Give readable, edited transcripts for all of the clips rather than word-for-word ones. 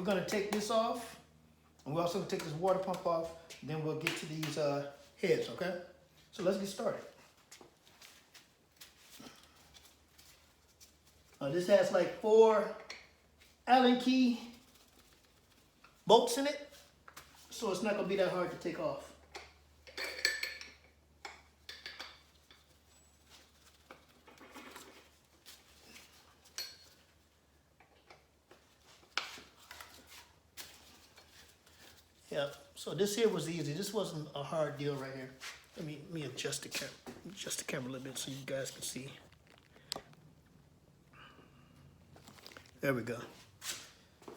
we're gonna take this off, and we're also gonna take this water pump off, then we'll get to these heads, okay? So let's get started. This has like 4 Allen key bolts in it, so it's not gonna be that hard to take off. Yeah, so this here was easy. This wasn't a hard deal right here. Let me adjust the camera a little bit so you guys can see. There we go.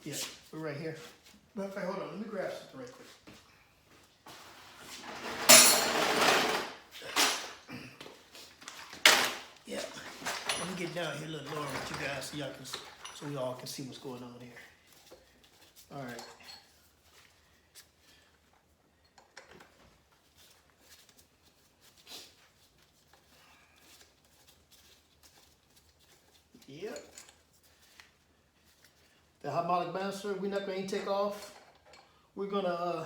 Yeah, we're right here. Matter of fact, hold on, let me grab something right quick. Yeah, let me get down here a little lower with you guys so we all can see what's going on here. All right. Yep. The hydraulic balancer, we're not going to take off. We're going to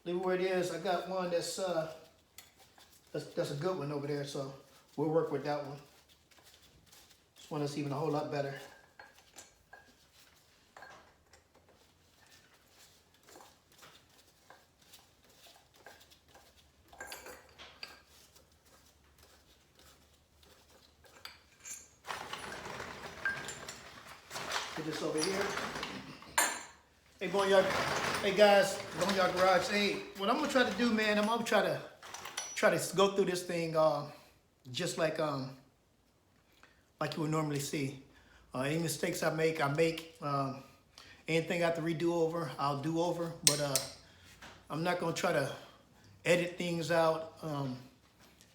leave it where it is. I got one that's a good one over there, so we'll work with that one. This one that's even a whole lot better. Put this over here. Hey, Boneyard. Hey guys, Boneyard Garage. Hey, what I'm gonna try to do, man, I'm gonna try to go through this thing just like you would normally see. Any mistakes I make. Anything I have to redo over, I'll do over. But I'm not gonna try to edit things out,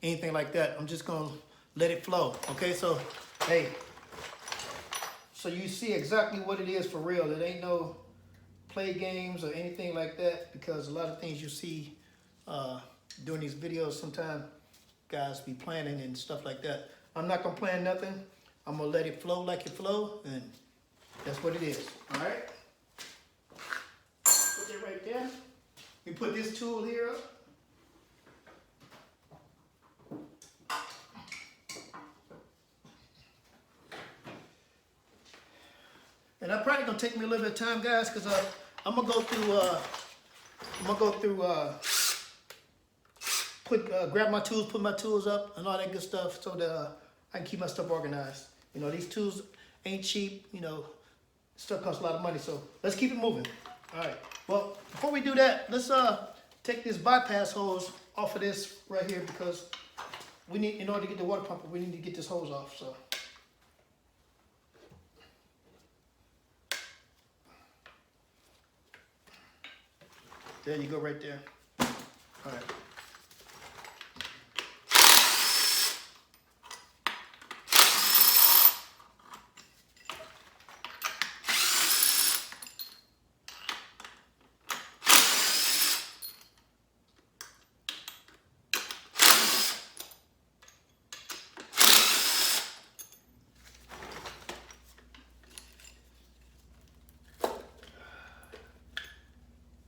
anything like that. I'm just gonna let it flow. Okay, so hey. So you see exactly what it is for real. It ain't no play games or anything like that, because a lot of things you see during these videos, sometimes guys be planning and stuff like that. I'm not gonna plan nothing. I'm gonna let it flow like it flow, and that's what it is. All right. Put that right there. We put this tool here up. And I'm probably gonna take me a little bit of time, guys, because I'm gonna go through, grab my tools, put my tools up, and all that good stuff, so that I can keep my stuff organized. You know, these tools ain't cheap. You know, stuff costs a lot of money. So let's keep it moving. All right. Well, before we do that, let's take this bypass hose off of this right here, because we need, in order to get the water pump, we need to get this hose off. So. There you go, right there. All right.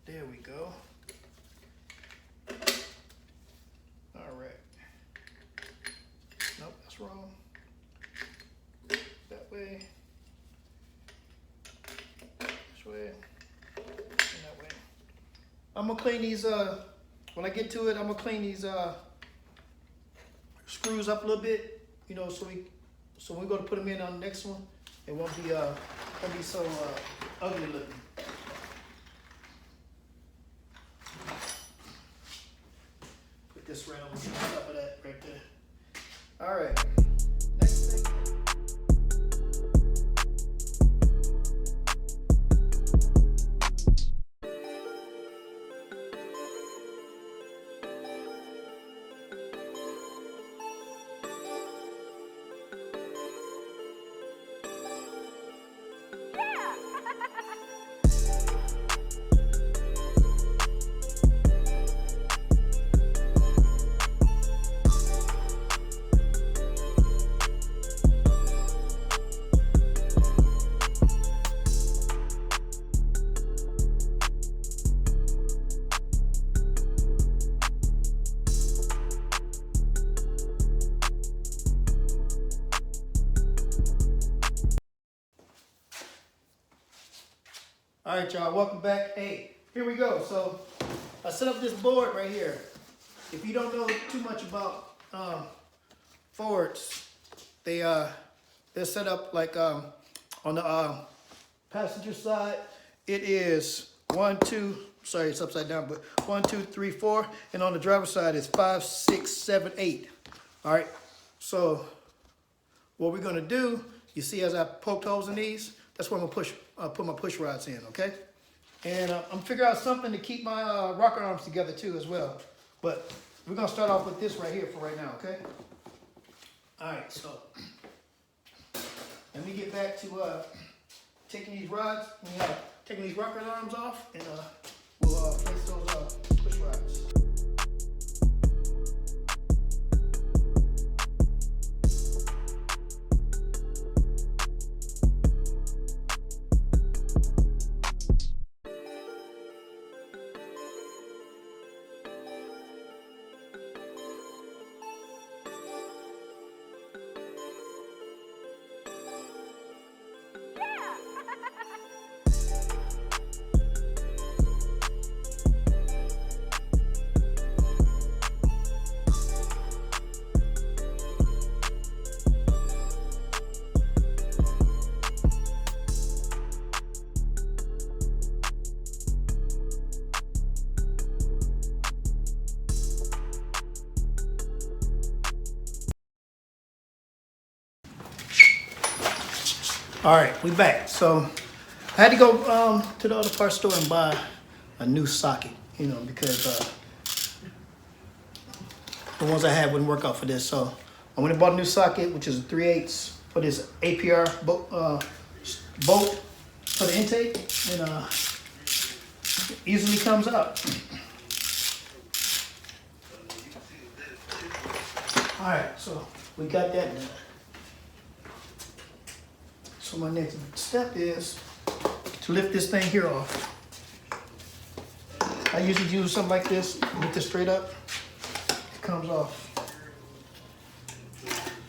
There we go. All right. Nope, that's wrong. That way. This way. And that way. I'm gonna clean these, when I get to it, I'm gonna clean these screws up a little bit, you know, so when we go to put them in on the next one, it won't be so ugly looking. This right on top of that right there. All right. Next thing. All right, y'all, welcome back. Hey, here we go. So I set up this board right here. If you don't know too much about Fords, they're set up like on the passenger side. It is 1, 2. Sorry, it's upside down, but 1, 2, 3, 4, and on the driver's side is 5, 6, 7, 8. All right. So what we're gonna do, you see, as I poked holes in these, that's where I'm gonna put my push rods in. Okay. And I'm figuring out something to keep my rocker arms together too as well. But we're gonna start off with this right here for right now, okay? All right, so let me get back to taking these rods, taking these rocker arms off, and we'll place those push rods. All right, we back. So I had to go to the auto parts store and buy a new socket, you know, because the ones I had wouldn't work out for this. So I went and bought a new socket, which is a 3/8 for this APR bolt for the intake, and easily comes out. All right, so we got that done. So my next step is to lift this thing here off. I usually use something like this, lift this straight up, it comes off.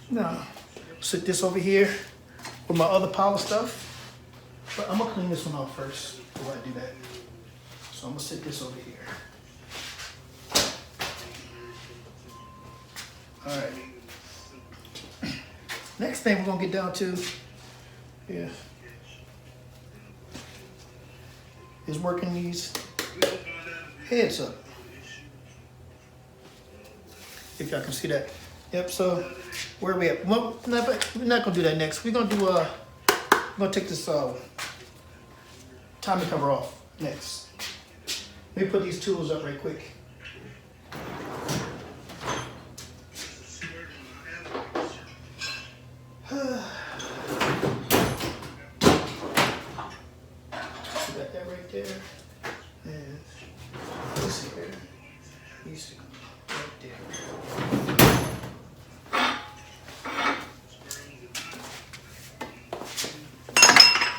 Now, sit this over here with my other pile of stuff, but I'm gonna clean this one off first before I do that. So I'm gonna sit this over here. All right. Next thing we're gonna get down to is working these heads up. If y'all can see that. Yep, so where are we at? Well, we're not gonna do that next. We're gonna do we're gonna take this timing cover off next. Let me put these tools up right quick.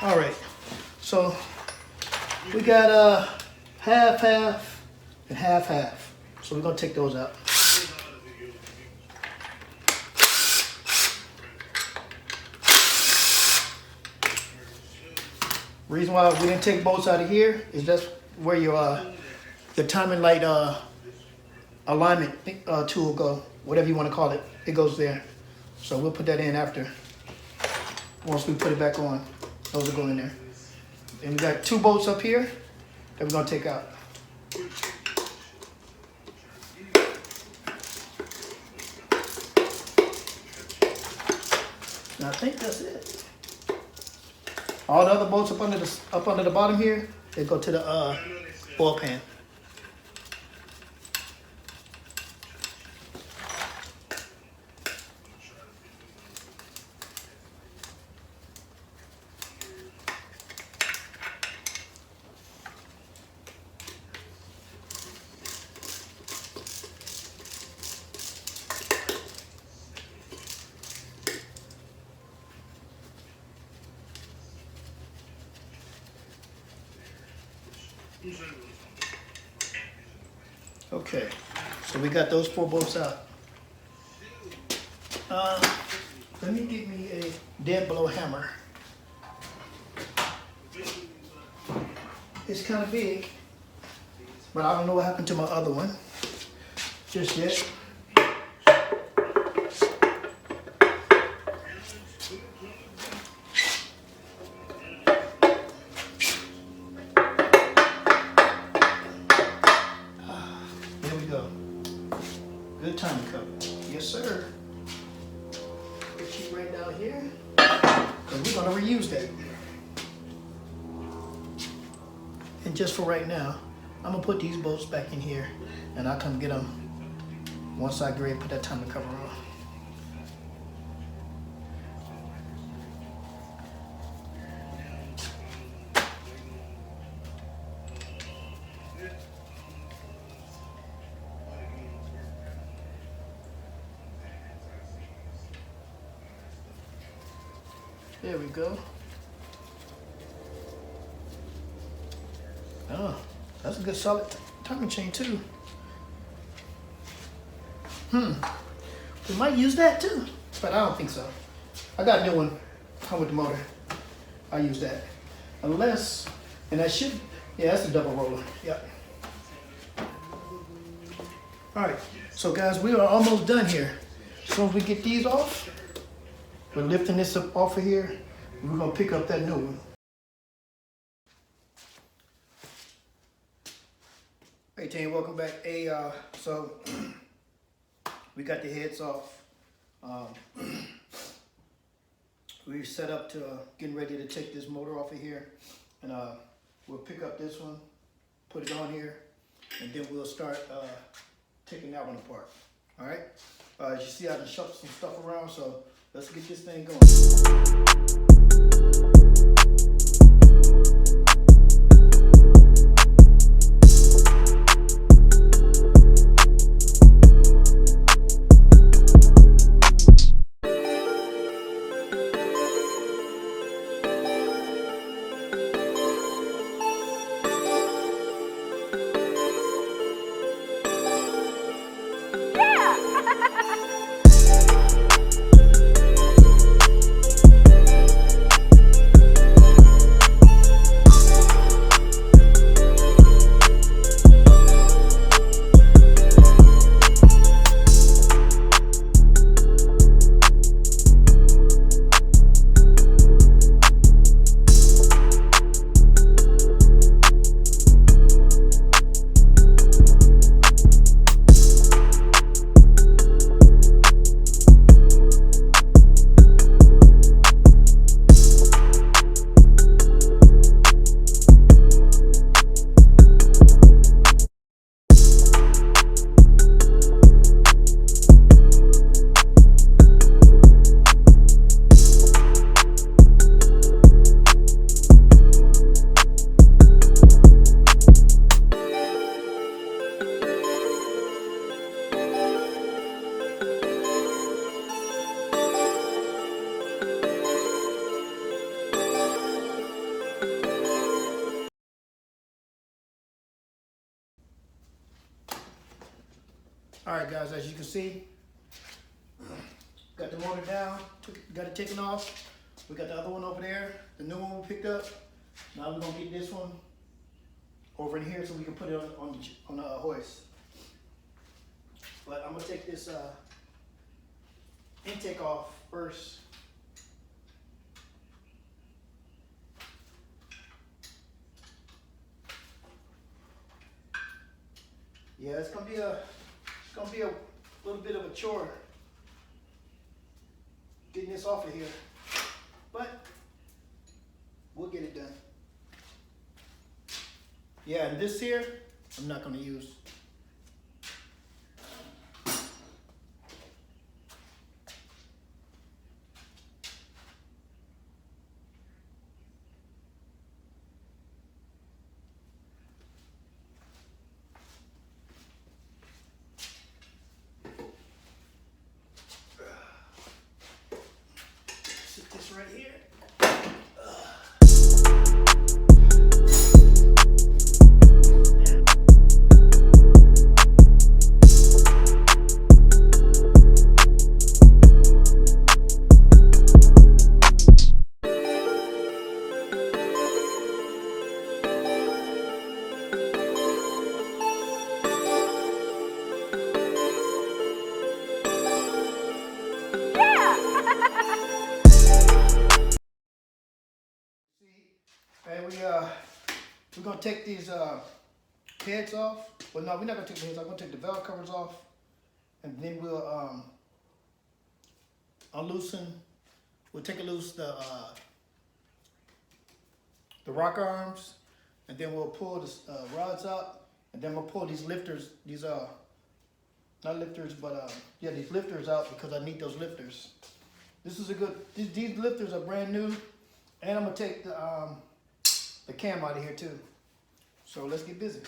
All right, so we got half, and half. So we're gonna take those out. Reason why we didn't take bolts out of here is that's where your timing light alignment tool go, whatever you want to call it. It goes there. So we'll put that in after. Once we put it back on, those are going in there. And we got 2 bolts up here that we're gonna take out. Now I think that's it. All the other bolts up under the bottom here, they go to the oil pan. Okay, so we got those 4 bolts out. Let me get me a dead blow hammer. It's kind of big, but I don't know what happened to my other one just yet. There we go. Good timing cover. Yes, sir. Keep right down here, because we're going to reuse that. And just for right now, I'm going to put these bolts back in here, and I'll come get them once I agree to put that timing cover on. There we go. Oh, that's a good solid timing chain too. We might use that too, but I don't think so. I got a new one. Come with the motor. I use that. Unless, and that should, yeah, that's a double roller. Yep. All right, so guys, we are almost done here. As soon as we get these off, we're lifting this up off of here. We're gonna pick up that new one. Hey team, welcome back. Hey, so we got the heads off. We're set up to getting ready to take this motor off of here, and we'll pick up this one, put it on here, and then we'll start taking that one apart. All right. As you see, I just shuffled some stuff around, so let's get this thing going. All right, guys, as you can see, got the motor down, got it taken off. We got the other one over there, the new one we picked up. Now we're gonna get this one over in here so we can put it on the hoist. But I'm gonna take this intake off first. Yeah, it's gonna be a little bit of a chore getting this off of here, but we'll get it done. Yeah, and this here, I'm not gonna use. Right here. take these heads off. Well, no, we're not gonna take the heads off. I'm gonna take the valve covers off, and then we'll unloosen. We'll take loose the rocker arms, and then we'll pull the rods out, and then we'll pull these lifters. These not lifters, but yeah, these lifters out because I need those lifters. This is a good. These lifters are brand new, and I'm gonna take the cam out of here too. So let's get busy.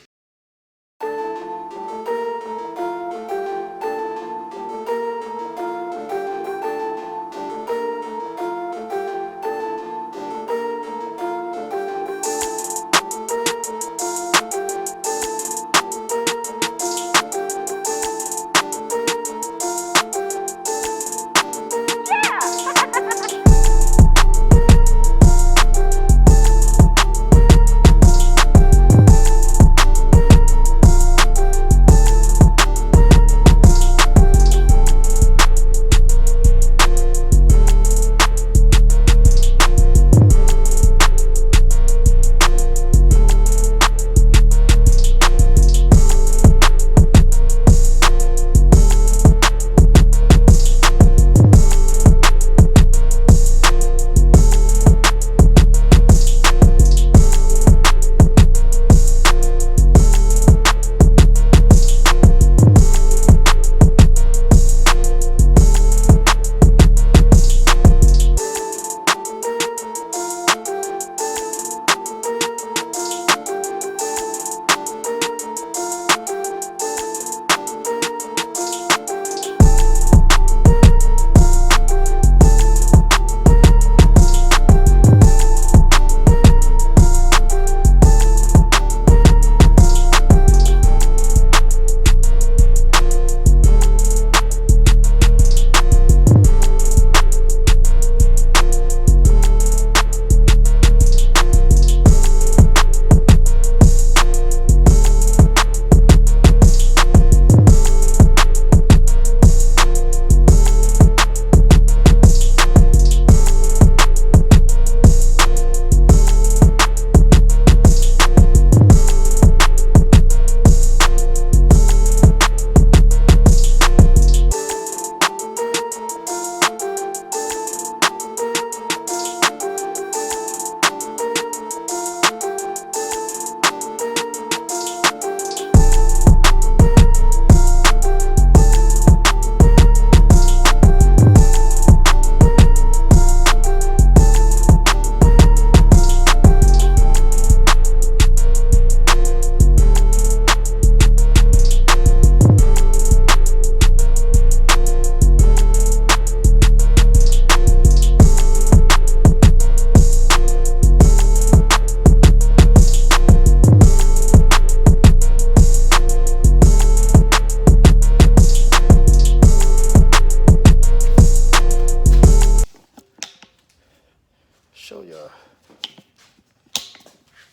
Show y'all.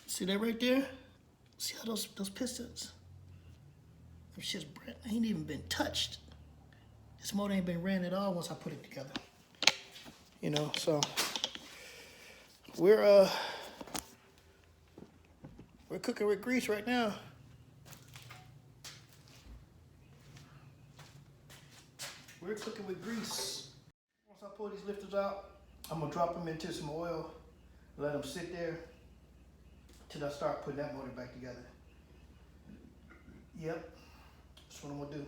See that right there? See how those pistons? Them shit's ain't even been touched. This motor ain't been ran at all once I put it together. You know, so we're cooking with grease right now. We're cooking with grease. Once I pull these lifters out, I'm gonna drop them into some oil, let them sit there till I start putting that motor back together. Yep, that's what I'm gonna do.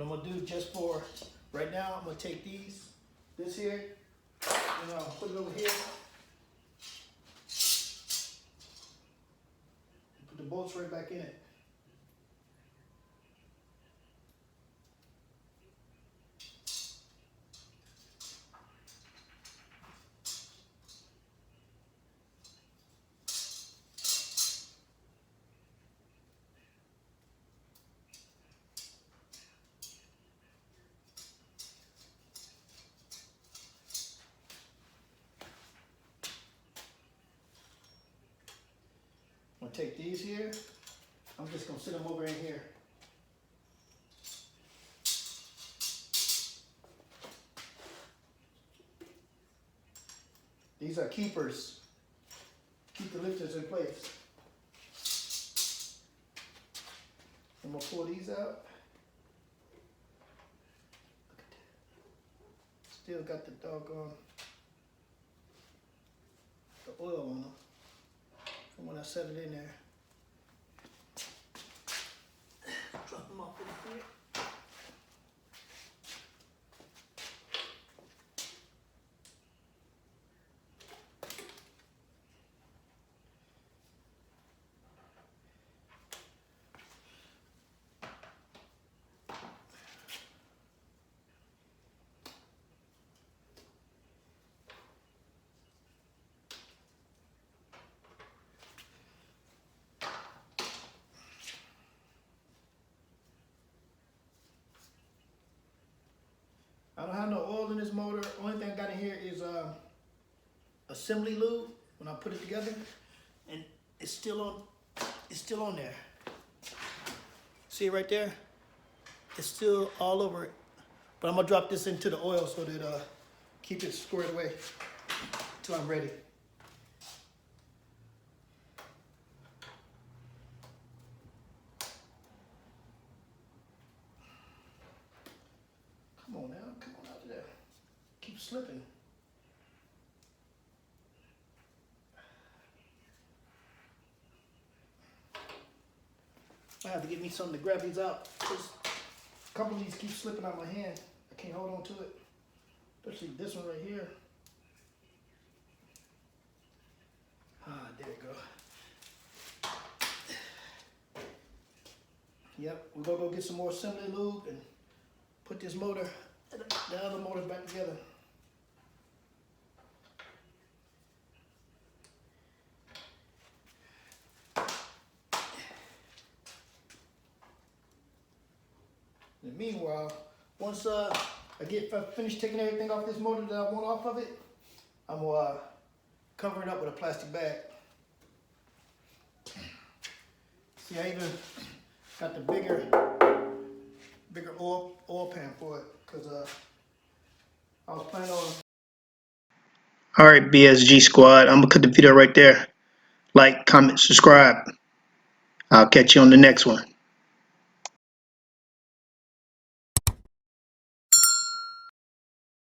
I'm gonna do just for right now, I'm gonna take this here, and I'll put it over here. And put the bolts right back in it. I'm gonna take these here. I'm just gonna sit them over in here. These are keepers. Keep the lifters in place. I'm gonna pull these out. Still got the doggone the oil on them from when I set it in there. Drop them off in here. I don't have no oil in this motor. Only thing I got in here is assembly lube when I put it together, and it's still on there. See it right there? It's still all over it. But I'm gonna drop this into the oil so that keep it squared away till I'm ready. Come on now, come on out of there. Keep slipping. I have to get me something to grab these out. A couple of these keep slipping out my hand. I can't hold on to it. Especially this one right here. Ah, there we go. Yep, we're gonna go get some more assembly lube and put this motor, the other motor back together. And meanwhile, once I finish taking everything off this motor that I want off of it, I'm gonna cover it up with a plastic bag. See, I even got the bigger oil pan for it, because I was planning on. All right, BSG squad, I'm gonna cut the video right there. Like, comment, subscribe. I'll catch you on the next one.